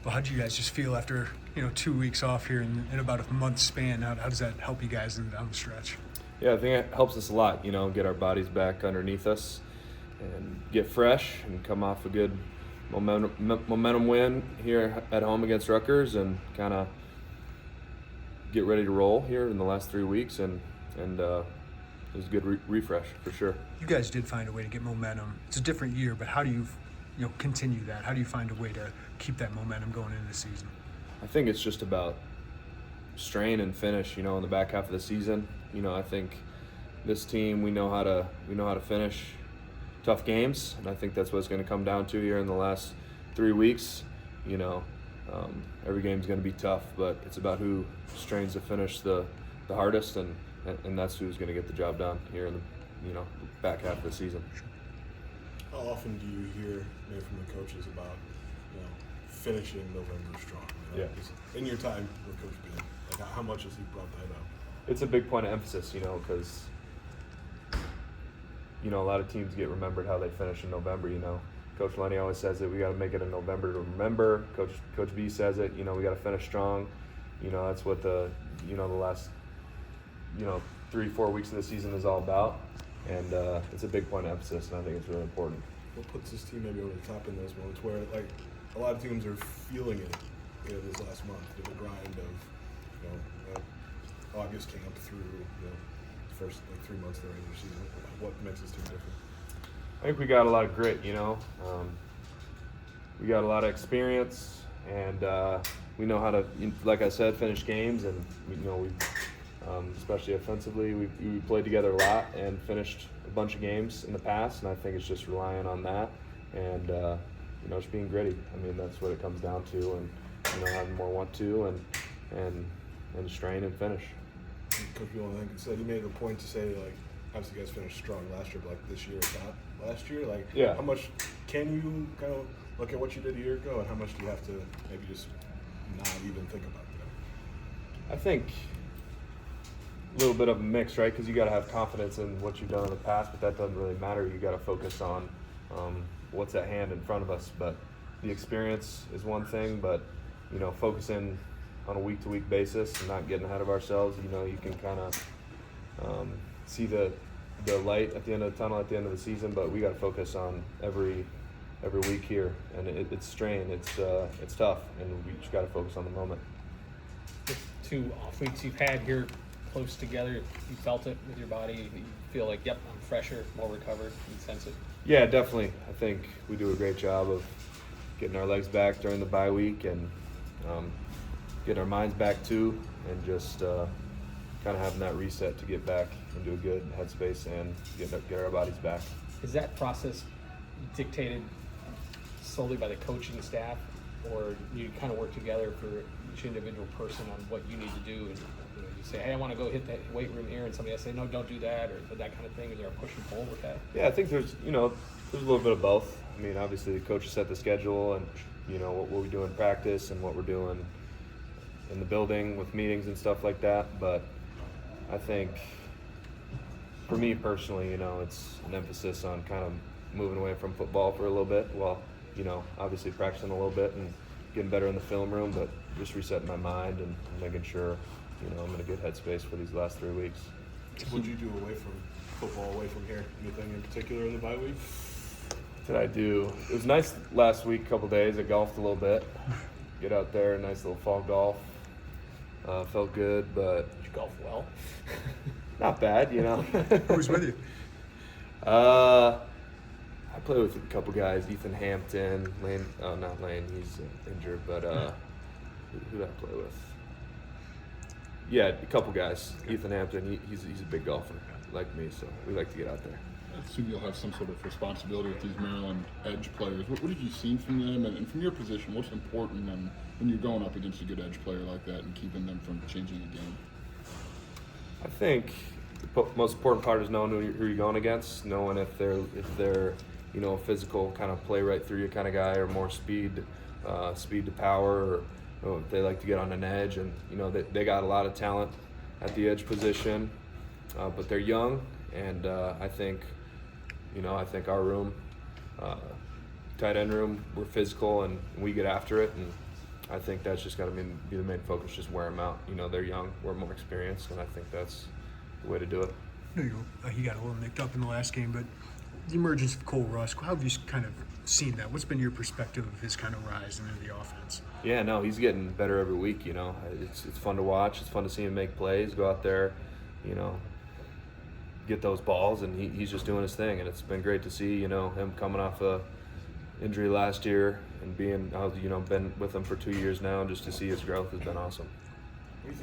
Well, how do you guys just feel after 2 weeks off here in about a month span? How does that help you guys down the stretch? Yeah, I think it helps us a lot, get our bodies back underneath us and get fresh and come off a good momentum win here at home against Rutgers and kind of get ready to roll here in the last 3 weeks and it was a good refresh for sure. You guys did find a way to get momentum. It's a different year, but how do you continue that? How do you find a way to keep that momentum going into the season? I think it's just about strain and finish, in the back half of the season. I think this team, we know how to finish tough games, and I think that's what it's going to come down to here in the last 3 weeks. Every game's going to be tough, but it's about who strains to finish the hardest, and that's who's going to get the job done here in the back half of the season. How often do you hear maybe from the coaches about finishing November strong? Yeah. In your time with Coach Ben, like how much has he brought that up? It's a big point of emphasis, because a lot of teams get remembered how they finish in November. Coach Lenny always says it. We got to make it in November to remember. Coach B says it. We got to finish strong. That's what the last 3-4 weeks of the season is all about, and it's a big point of emphasis, and I think it's really important. What puts this team maybe over the top in those moments where like a lot of teams are feeling it, this last month, the grind of August camp through the first 3 months of the regular season? What makes this team different? I think we got a lot of grit, we got a lot of experience, and we know how to, like I said, finish games, and we especially offensively, we played together a lot and finished a bunch of games in the past, and I think it's just relying on that and just being gritty. I mean, that's what it comes down to, and having more want to and strain and finish. Coach Bill, I think it said he made a point to say, like, obviously you guys finished strong last year, but like this year, not last year. Like, yeah. How much can you kind of look at what you did a year ago, and how much do you have to maybe just not even think about that? I think a little bit of a mix, right? Because you got to have confidence in what you've done in the past, but that doesn't really matter. You got to focus on what's at hand in front of us. But the experience is one thing, but focusing on a week-to-week basis and not getting ahead of ourselves. You can kind of see the light at the end of the tunnel at the end of the season, but we got to focus on every week here, and it's strain. It's tough, and we just got to focus on the moment. The 2 off weeks you've had here close together, you felt it with your body? You feel like, yep, I'm fresher, more recovered, you sense it? Yeah, definitely. I think we do a great job of getting our legs back during the bye week and getting our minds back too, and just kind of having that reset to get back into a good headspace and get our bodies back. Is that process dictated solely by the coaching staff, or you kind of work together for each individual person on what you need to do? And you say, hey, I want to go hit that weight room here, and somebody else say, no, don't do that, or that kind of thing. Is there a push and pull with that? Yeah, I think there's a little bit of both. I mean, obviously the coaches set the schedule and what we do in practice and what we're doing in the building with meetings and stuff like that. But I think for me personally, it's an emphasis on kind of moving away from football for a little bit while, obviously practicing a little bit and getting better in the film room, but just resetting my mind and making sure, I'm in a good headspace for these last 3 weeks. What did you do away from football, away from here? Anything in particular in the bye week? What did I do? It was nice last week, a couple days. I golfed a little bit. Get out there, nice little fall golf. Felt good, but Did you golf well? not bad, Who's with you? I play with a couple guys, Ethan Hampton, Lane. Oh, not Lane. He's injured, but who did I play with? Yeah, a couple guys. Okay. Ethan Hampton. He's a big golfer, like me, so we like to get out there. I assume you'll have some sort of responsibility with these Maryland edge players. What have you seen from them, and from your position, what's important when you're going up against a good edge player like that and keeping them from changing the game? I think the most important part is knowing who you're going against, knowing if they're a physical kind of play right through you kind of guy, or more speed to power, or if they like to get on an edge. And they got a lot of talent at the edge position, but they're young, and I think our room, tight end room, we're physical and we get after it, and I think that's just got to be the main focus, just wear them out. You know, they're young, we're more experienced, and I think that's the way to do it. I know he got a little nicked up in the last game, but the emergence of Cole Rusk, how have you kind of seen that? What's been your perspective of his kind of rise into the offense? Yeah, no, he's getting better every week. You know, it's fun to watch. It's fun to see him make plays, go out there, you know, get those balls, and he's just doing his thing. And it's been great to see, you know, him coming off a injury last year and being, you know, been with him for 2 years now, and just to see his growth has been awesome.